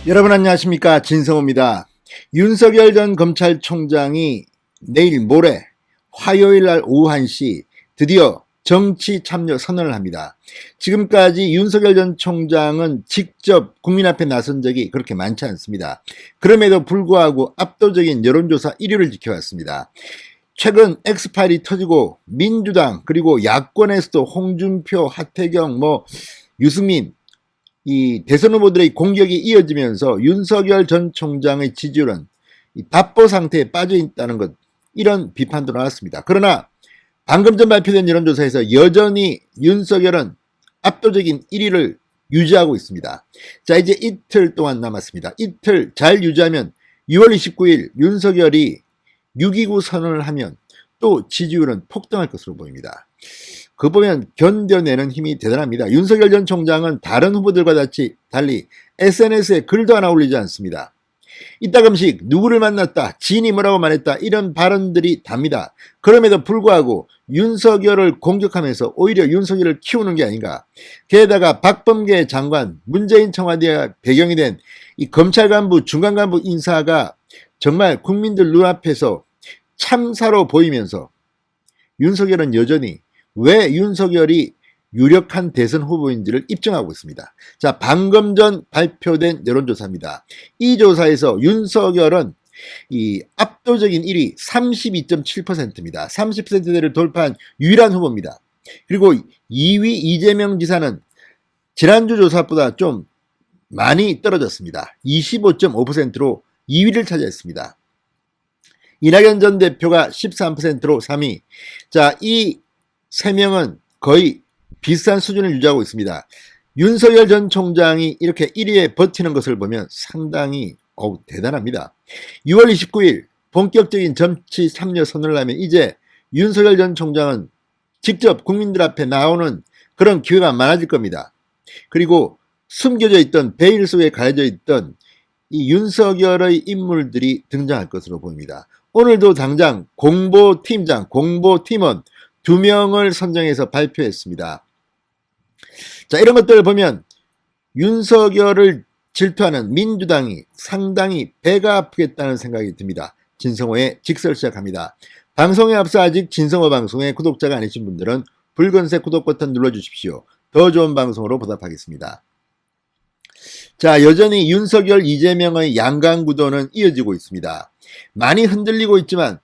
여러분 안녕하십니까, 진성호입니다. 윤석열 전 검찰총장이 내일 모레 화요일 날 오후 1시 드디어 정치 참여 선언을 합니다. 지금까지 윤석열 전 총장은 직접 국민 앞에 나선 적이 그렇게 많지 않습니다. 그럼에도 불구하고 압도적인 여론조사 1위를 지켜왔습니다. 최근 엑스파일이 터지고 민주당 그리고 야권에서도 홍준표, 하태경, 유승민 이 대선 후보들의 공격이 이어지면서 윤석열 전 총장의 지지율은 답보 상태에 빠져 있다는 것, 이런 비판도 나왔습니다. 그러나 방금 전 발표된 여론조사에서 여전히 윤석열은 압도적인 1위를 유지하고 있습니다. 자, 이제 이틀 동안 남았습니다. 이틀 잘 유지하면 6월 29일 윤석열이 6.29 선언을 하면 또 지지율은 폭등할 것으로 보입니다. 그거 보면 견뎌내는 힘이 대단합니다. 윤석열 전 총장은 다른 후보들과 달리 SNS에 글도 하나 올리지 않습니다. 이따금씩 누구를 만났다, 지인이 뭐라고 말했다, 이런 발언들이 답니다. 그럼에도 불구하고 윤석열을 공격하면서 오히려 윤석열을 키우는 게 아닌가. 게다가 박범계 장관, 문재인 청와대가 배경이 된 이 검찰 간부, 중간 간부 인사가 정말 국민들 눈앞에서 참사로 보이면서 윤석열은 여전히 왜 윤석열이 유력한 대선 후보인지를 입증하고 있습니다. 자, 방금 전 발표된 여론조사입니다. 이 조사에서 윤석열은 이 압도적인 1위 32.7%입니다. 30%대를 돌파한 유일한 후보입니다. 그리고 2위 이재명 지사는 지난주 조사보다 좀 많이 떨어졌습니다. 25.5%로 2위를 차지했습니다. 이낙연 전 대표가 13%로 3위. 자, 이 세 명은 거의 비슷한 수준을 유지하고 있습니다. 윤석열 전 총장이 이렇게 1위에 버티는 것을 보면 상당히 대단합니다. 6월 29일 본격적인 정치 참여 선언을 하면 이제 윤석열 전 총장은 직접 국민들 앞에 나오는 그런 기회가 많아질 겁니다. 그리고 숨겨져 있던 베일 속에 가려져 있던 이 윤석열의 인물들이 등장할 것으로 보입니다. 오늘도 당장 공보팀장, 공보팀원 2명을 선정해서 발표했습니다. 자, 이런 것들을 보면 윤석열을 질투하는 민주당이 상당히 배가 아프겠다는 생각이 듭니다. 진성호의 직설 시작합니다. 방송에 앞서 아직 진성호 방송의 구독자가 아니신 분들은 붉은색 구독 버튼 눌러주십시오. 더 좋은 방송으로 보답하겠습니다. 자, 여전히 윤석열, 이재명의 양강구도는 이어지고 있습니다. 많이 흔들리고 있지만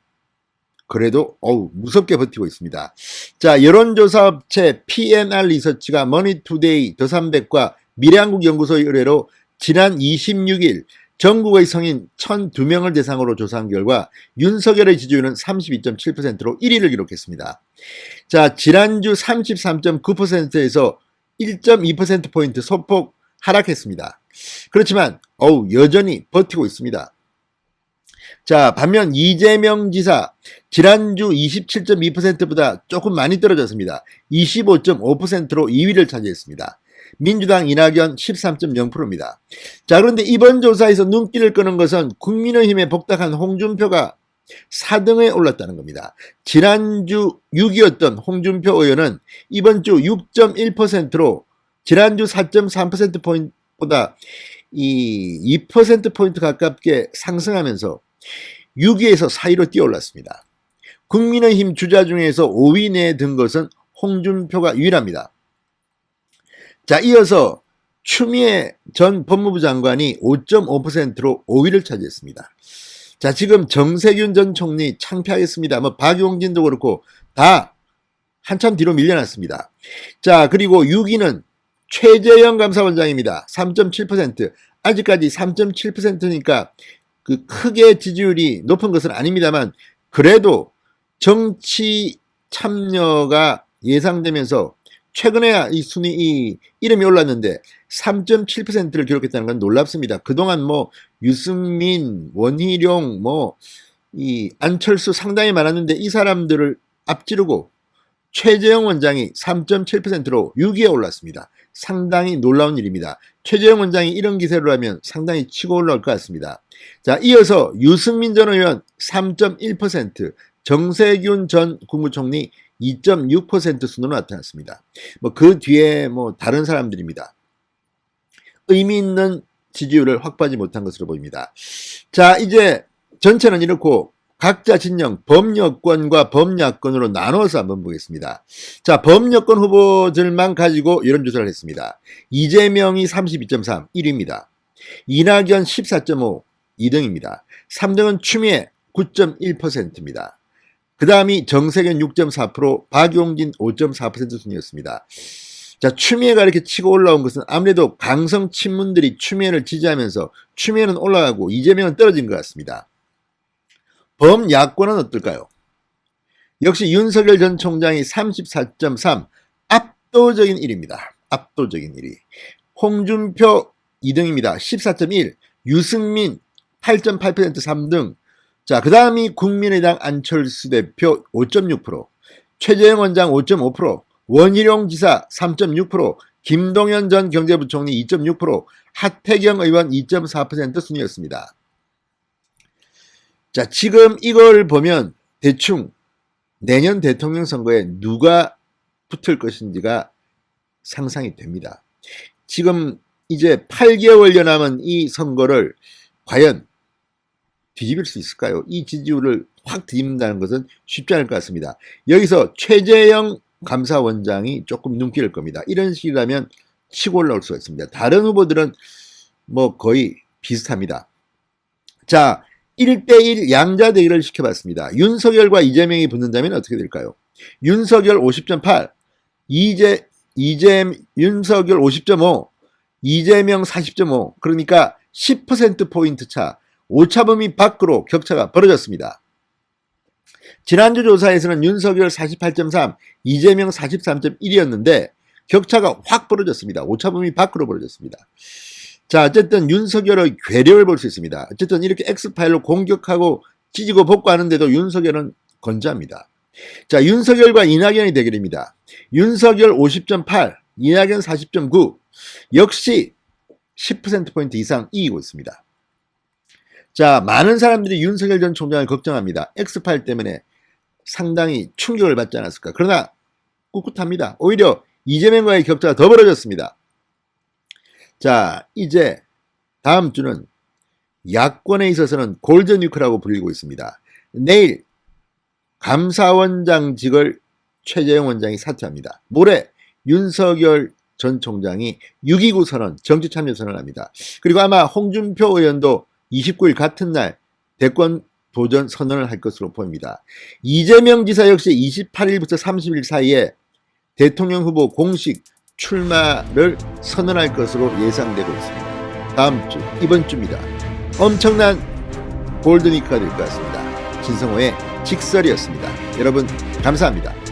그래도 무섭게 버티고 있습니다. 자, 여론조사 업체 PNR 리서치가 머니투데이, 더삼백과 미래한국연구소의 의뢰로 지난 26일 전국의 성인 1,002명을 대상으로 조사한 결과 윤석열의 지지율은 32.7%로 1위를 기록했습니다. 자, 지난주 33.9%에서 1.2%포인트 소폭 하락했습니다. 그렇지만 여전히 버티고 있습니다. 자, 반면 이재명 지사 지난주 27.2%보다 조금 많이 떨어졌습니다. 25.5%로 2위를 차지했습니다. 민주당 이낙연 13.0%입니다. 자, 그런데 이번 조사에서 눈길을 끄는 것은 국민의힘에 복당한 홍준표가 4등에 올랐다는 겁니다. 지난주 6위였던 홍준표 의원은 이번 주 6.1%로 지난주 4.3%포인트보다 이 2%포인트 가깝게 상승하면서 6위에서 4위로 뛰어올랐습니다. 국민의힘 주자 중에서 5위 내에 든 것은 홍준표가 유일합니다. 자, 이어서 추미애 전 법무부 장관이 5.5%로 5위를 차지했습니다. 자, 지금 정세균 전 총리 창피하겠습니다. 박용진도 그렇고 다 한참 뒤로 밀려났습니다. 자, 그리고 6위는 최재형 감사원장입니다. 3.7%. 아직까지 3.7%니까 그 크게 지지율이 높은 것은 아닙니다만 그래도 정치 참여가 예상되면서 최근에야 이 이름이 올랐는데 3.7%를 기록했다는 건 놀랍습니다. 그동안 유승민, 원희룡, 이 안철수 상당히 많았는데 이 사람들을 앞지르고 최재형 원장이 3.7%로 6위에 올랐습니다. 상당히 놀라운 일입니다. 최재형 원장이 이런 기세로 하면 상당히 치고 올라올 것 같습니다. 자, 이어서 유승민 전 의원 3.1%, 정세균 전 국무총리 2.6% 순으로 나타났습니다. 그 뒤에 다른 사람들입니다. 의미 있는 지지율을 확보하지 못한 것으로 보입니다. 자, 이제 전체는 이렇고 각자 진영 범여권과 범야권으로 나눠서 한번 보겠습니다. 자, 범여권 후보들만 가지고 여론조사를 했습니다. 이재명이 32.3, 1위입니다. 이낙연 14.5, 2등입니다. 3등은 추미애 9.1%입니다. 그 다음이 정세균 6.4%, 박용진 5.4% 순이었습니다. 자, 추미애가 이렇게 치고 올라온 것은 아무래도 강성 친문들이 추미애를 지지하면서 추미애는 올라가고 이재명은 떨어진 것 같습니다. 범야권은 어떨까요? 역시 윤석열 전 총장이 34.3, 압도적인 1위입니다. 압도적인 1위. 홍준표 2등입니다. 14.1, 유승민 8.8% 3등. 자, 그 다음이 국민의당 안철수 대표 5.6%, 최재형 원장 5.5%, 원희룡 지사 3.6%, 김동연 전 경제부총리 2.6%, 하태경 의원 2.4% 순이었습니다. 자, 지금 이걸 보면 대충 내년 대통령 선거에 누가 붙을 것인지가 상상이 됩니다. 지금 이제 8개월여 남은 이 선거를 과연 뒤집을 수 있을까요? 이 지지율을 확 뒤집는다는 것은 쉽지 않을 것 같습니다. 여기서 최재형 감사원장이 조금 눈길을 겁니다. 이런 식이라면 치고 올라올 수가 있습니다. 다른 후보들은 뭐 거의 비슷합니다. 자, 1대1 양자 대결을 시켜봤습니다. 윤석열과 이재명이 붙는다면 어떻게 될까요? 윤석열 50.8, 윤석열 50.5, 이재명 40.5, 그러니까 10%포인트 차, 오차범위 밖으로 격차가 벌어졌습니다. 지난주 조사에서는 윤석열 48.3, 이재명 43.1이었는데 격차가 확 벌어졌습니다. 오차범위 밖으로 벌어졌습니다. 자, 어쨌든 윤석열의 괴력을 볼 수 있습니다. 어쨌든 이렇게 X파일로 공격하고 찢고 복구하는데도 윤석열은 건재합니다. 자, 윤석열과 이낙연의 대결입니다. 윤석열 50.8, 이낙연 40.9, 역시 10%포인트 이상 이기고 있습니다. 자, 많은 사람들이 윤석열 전 총장을 걱정합니다. X파일 때문에 상당히 충격을 받지 않았을까. 그러나 꿋꿋합니다. 오히려 이재명과의 격차가 더 벌어졌습니다. 자, 이제 다음 주는 야권에 있어서는 골든위크라고 불리고 있습니다. 내일 감사원장직을 최재형 원장이 사퇴합니다. 모레 윤석열 전 총장이 6.29 선언, 정치참여 선언을 합니다. 그리고 아마 홍준표 의원도 29일 같은 날 대권 도전 선언을 할 것으로 보입니다. 이재명 지사 역시 28일부터 30일 사이에 대통령 후보 공식 출마를 선언할 것으로 예상되고 있습니다. 다음 주, 이번 주입니다. 엄청난 골든위크가 될 것 같습니다. 진성호의 직설이었습니다. 여러분 감사합니다.